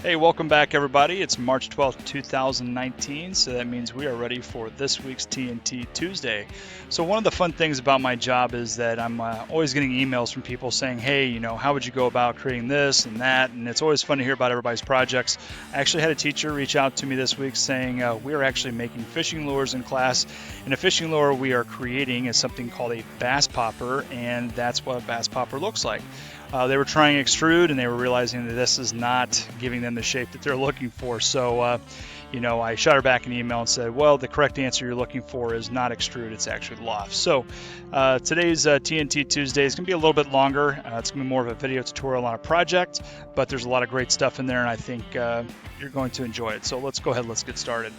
Hey, welcome back everybody. It's March 12th, 2019, so that means we are ready for this week's TNT Tuesday. So one of the fun things about my job is that I'm always getting emails from people saying, hey, how would you go about creating this and that? And it's always fun to hear about everybody's projects. I actually had a teacher reach out to me this week saying we are actually making fishing lures in class, and a fishing lure we are creating is something called a bass popper, and that's what a bass popper looks like. They were trying extrude and they were realizing that this is not giving them the shape that they're looking for. So, I shot her back an email and said, well, the correct answer you're looking for is not extrude, it's actually loft. So today's TNT Tuesday is going to be a little bit longer. It's going to be more of a video tutorial on a project, but there's a lot of great stuff in there and I think you're going to enjoy it. So let's go ahead, let's get started.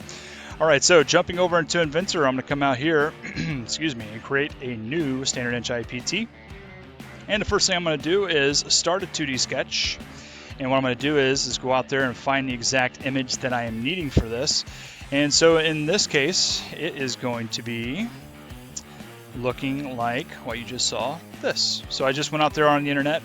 All right, so jumping over into Inventor, I'm going to come out here, excuse me, and create a new standard inch IPT. And the first thing I'm going to do is start a 2D sketch. And what I'm going to do is go out there and find the exact image that I am needing for this. And so in this case, it is going to be looking like what you just saw, this. So I just went out there on the internet,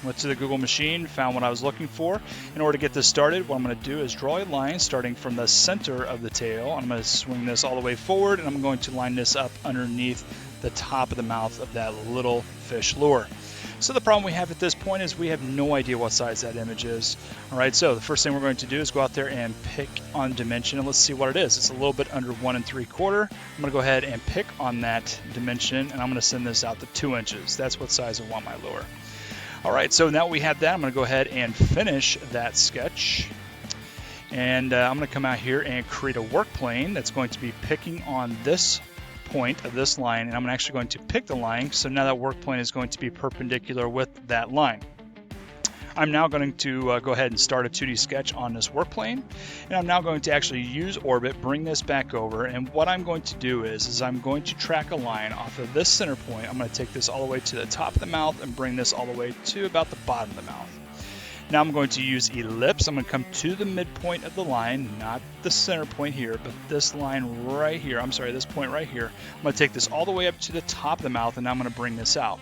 went to the Google machine, found what I was looking for. In order to get this started, what I'm going to do is draw a line starting from the center of the tail. I'm going to swing this all the way forward, and I'm going to line this up underneath the top of the mouth of that little fish lure. So the problem we have at this point is we have no idea what size that image is. All right, so the first thing we're going to do is go out there and pick on dimension, and let's see what it is. It's a little bit under 1 3/4. I'm going to go ahead and pick on that dimension, and I'm going to send this out to 2 inches. That's what size I want my lure. All right, so now we have that. I'm going to go ahead and finish that sketch. And I'm going to come out here and create a work plane that's going to be picking on this point of this line, and I'm actually going to pick the line, so now that work plane is going to be perpendicular with that line. I'm now going to go ahead and start a 2D sketch on this work plane, and I'm now going to actually use orbit, bring this back over, and what I'm going to do is I'm going to track a line off of this center point. I'm going to take this all the way to the top of the mouth and bring this all the way to about the bottom of the mouth. Now I'm going to use ellipse. I'm going to come to the midpoint of the line, not the center point here, but this line right here. I'm sorry, this point right here. I'm going to take this all the way up to the top of the mouth, and now I'm going to bring this out.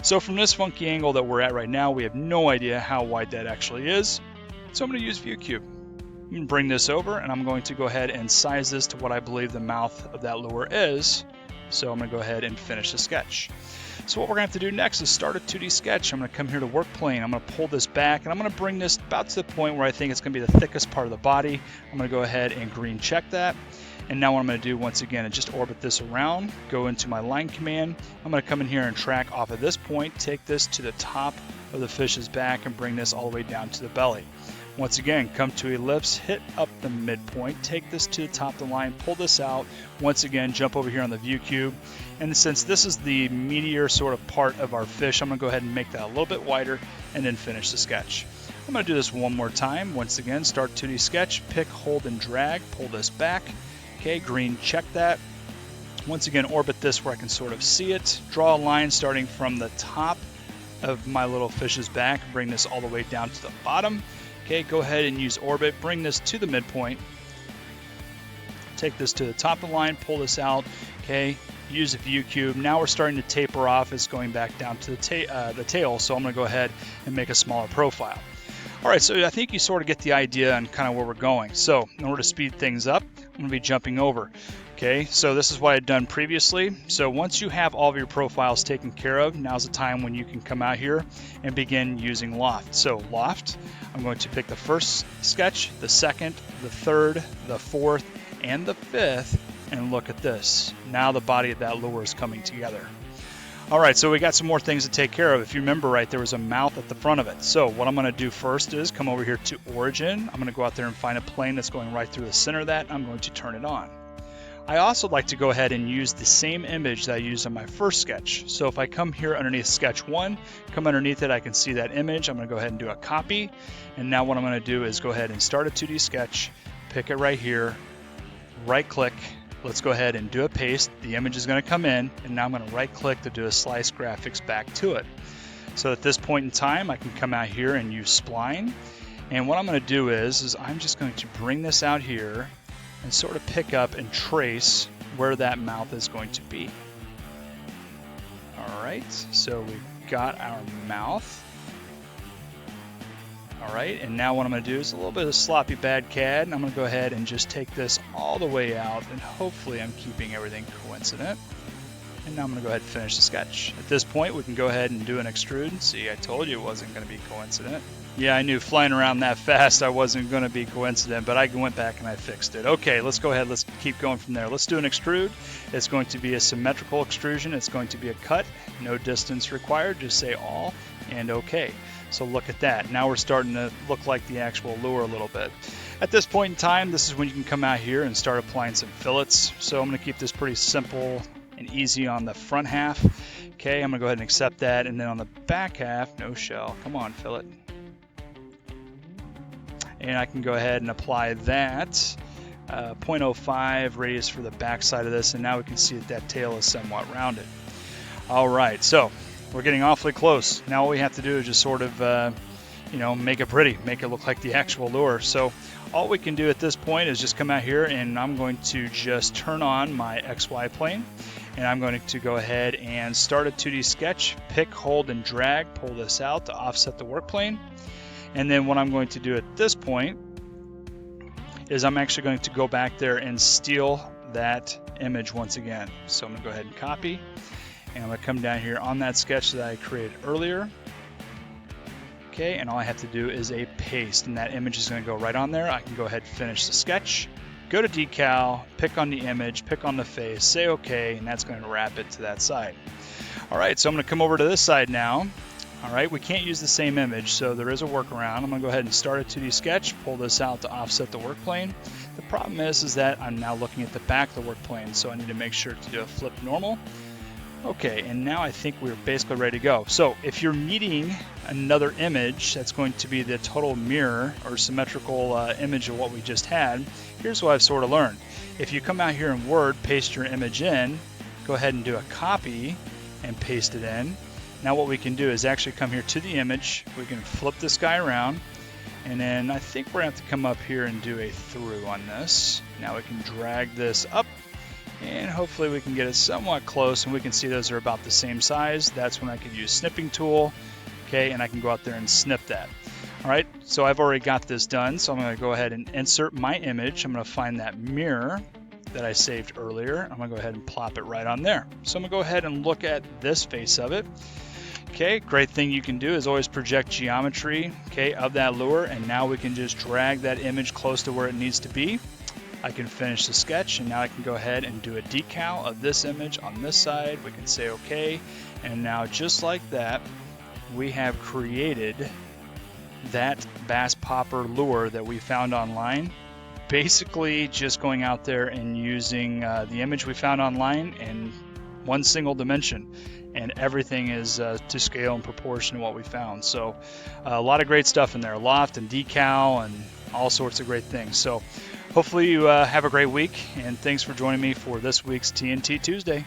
So from this funky angle that we're at right now, we have no idea how wide that actually is. So I'm going to use view cube. I'm going to bring this over, and I'm going to go ahead and size this to what I believe the mouth of that lure is. So I'm going to go ahead and finish the sketch. So what we're going to have to do next is start a 2D sketch. I'm going to come here to work plane. I'm going to pull this back, and I'm going to bring this about to the point where I think it's going to be the thickest part of the body. I'm going to go ahead and green check that. And now what I'm going to do once again is just orbit this around, go into my line command. I'm going to come in here and track off of this point, take this to the top of the fish's back, and bring this all the way down to the belly. Once again, come to ellipse, hit up the midpoint, take this to the top of the line, pull this out. Once again, jump over here on the view cube. And since this is the meatier sort of part of our fish, I'm going to go ahead and make that a little bit wider and then finish the sketch. I'm going to do this one more time. Once again, start 2D sketch, pick, hold, and drag, pull this back. Okay, green, check that. Once again, orbit this where I can sort of see it. Draw a line starting from the top of my little fish's back, bring this all the way down to the bottom. Okay, go ahead and use orbit, bring this to the midpoint, take this to the top of the line, pull this out, okay, use a view cube. Now we're starting to taper off. It's going back down to the tail, so I'm going to go ahead and make a smaller profile. All right, so I think you sort of get the idea on kind of where we're going. So in order to speed things up, I'm going to be jumping over. Okay, so this is what I'd done previously. So once you have all of your profiles taken care of, now's the time when you can come out here and begin using Loft. So Loft, I'm going to pick the first sketch, the second, the third, the fourth, and the fifth, and look at this. Now the body of that lure is coming together. All right, so we got some more things to take care of. If you remember right, there was a mouth at the front of it. So what I'm going to do first is come over here to origin. I'm going to go out there and find a plane that's going right through the center of that. I'm going to turn it on. I also like to go ahead and use the same image that I used on my first sketch. So if I come here underneath sketch 1, come underneath it, I can see that image. I'm going to go ahead and do a copy. And now what I'm going to do is go ahead and start a 2D sketch, pick it right here, right click. Let's go ahead and do a paste. The image is going to come in, and now I'm going to right click to do a slice graphics back to it. So at this point in time, I can come out here and use spline. And what I'm going to do is I'm just going to bring this out here and sort of pick up and trace where that mouth is going to be. All right, so we've got our mouth. All right, and now what I'm going to do is a little bit of sloppy bad CAD, and I'm going to go ahead and just take this all the way out, and hopefully I'm keeping everything coincident. And now I'm going to go ahead and finish the sketch. At this point, we can go ahead and do an extrude. See, I told you it wasn't going to be coincident. Yeah, I knew flying around that fast I wasn't going to be coincident, but I went back and I fixed it. Okay, let's go ahead. Let's keep going from there. Let's do an extrude. It's going to be a symmetrical extrusion. It's going to be a cut. No distance required. Just say all and okay. So look at that. Now we're starting to look like the actual lure a little bit. At this point in time, this is when you can come out here and start applying some fillets. So I'm going to keep this pretty simple and easy on the front half. Okay, I'm going to go ahead and accept that. And then on the back half, no shell. Come on, fillet. And I can go ahead and apply that 0.05 radius for the back side of this. And now we can see that tail is somewhat rounded. All right, so we're getting awfully close. Now what we have to do is just sort of, make it pretty, make it look like the actual lure. So all we can do at this point is just come out here and I'm going to just turn on my XY plane. And I'm going to go ahead and start a 2D sketch, pick, hold, and drag, pull this out to offset the work plane. And then what I'm going to do at this point is I'm actually going to go back there and steal that image once again. So I'm going to go ahead and copy. And I'm going to come down here on that sketch that I created earlier. Okay, and all I have to do is a paste, and that image is going to go right on there. I can go ahead and finish the sketch. Go to Decal, pick on the image, pick on the face, say OK, and that's going to wrap it to that side. All right, so I'm going to come over to this side now. All right, we can't use the same image, so there is a workaround. I'm going to go ahead and start a 2D sketch, pull this out to offset the work plane. The problem is that I'm now looking at the back of the work plane, so I need to make sure to do a flip normal. Okay, and now I think we're basically ready to go. So if you're needing another image that's going to be the total mirror or symmetrical image of what we just had, here's what I've sort of learned. If you come out here in Word, paste your image in, go ahead and do a copy and paste it in. Now what we can do is actually come here to the image, we can flip this guy around, and then I think we're going to have to come up here and do a through on this. Now we can drag this up, and hopefully we can get it somewhat close, and we can see those are about the same size. That's when I can use Snipping Tool, okay, and I can go out there and snip that. All right, so I've already got this done, so I'm going to go ahead and insert my image. I'm going to find that mirror that I saved earlier. I'm going to go ahead and plop it right on there. So I'm going to go ahead and look at this face of it. Okay, great thing you can do is always project geometry, okay, of that lure, and now we can just drag that image close to where it needs to be. I can finish the sketch, and now I can go ahead and do a decal of this image on this side. We can say okay, and now just like that, we have created that bass popper lure that we found online. Basically just going out there and using the image we found online in one single dimension, and everything is to scale and proportion to what we found. So a lot of great stuff in there, Loft and Decal and all sorts of great things. So hopefully you have a great week, and thanks for joining me for this week's TNT Tuesday.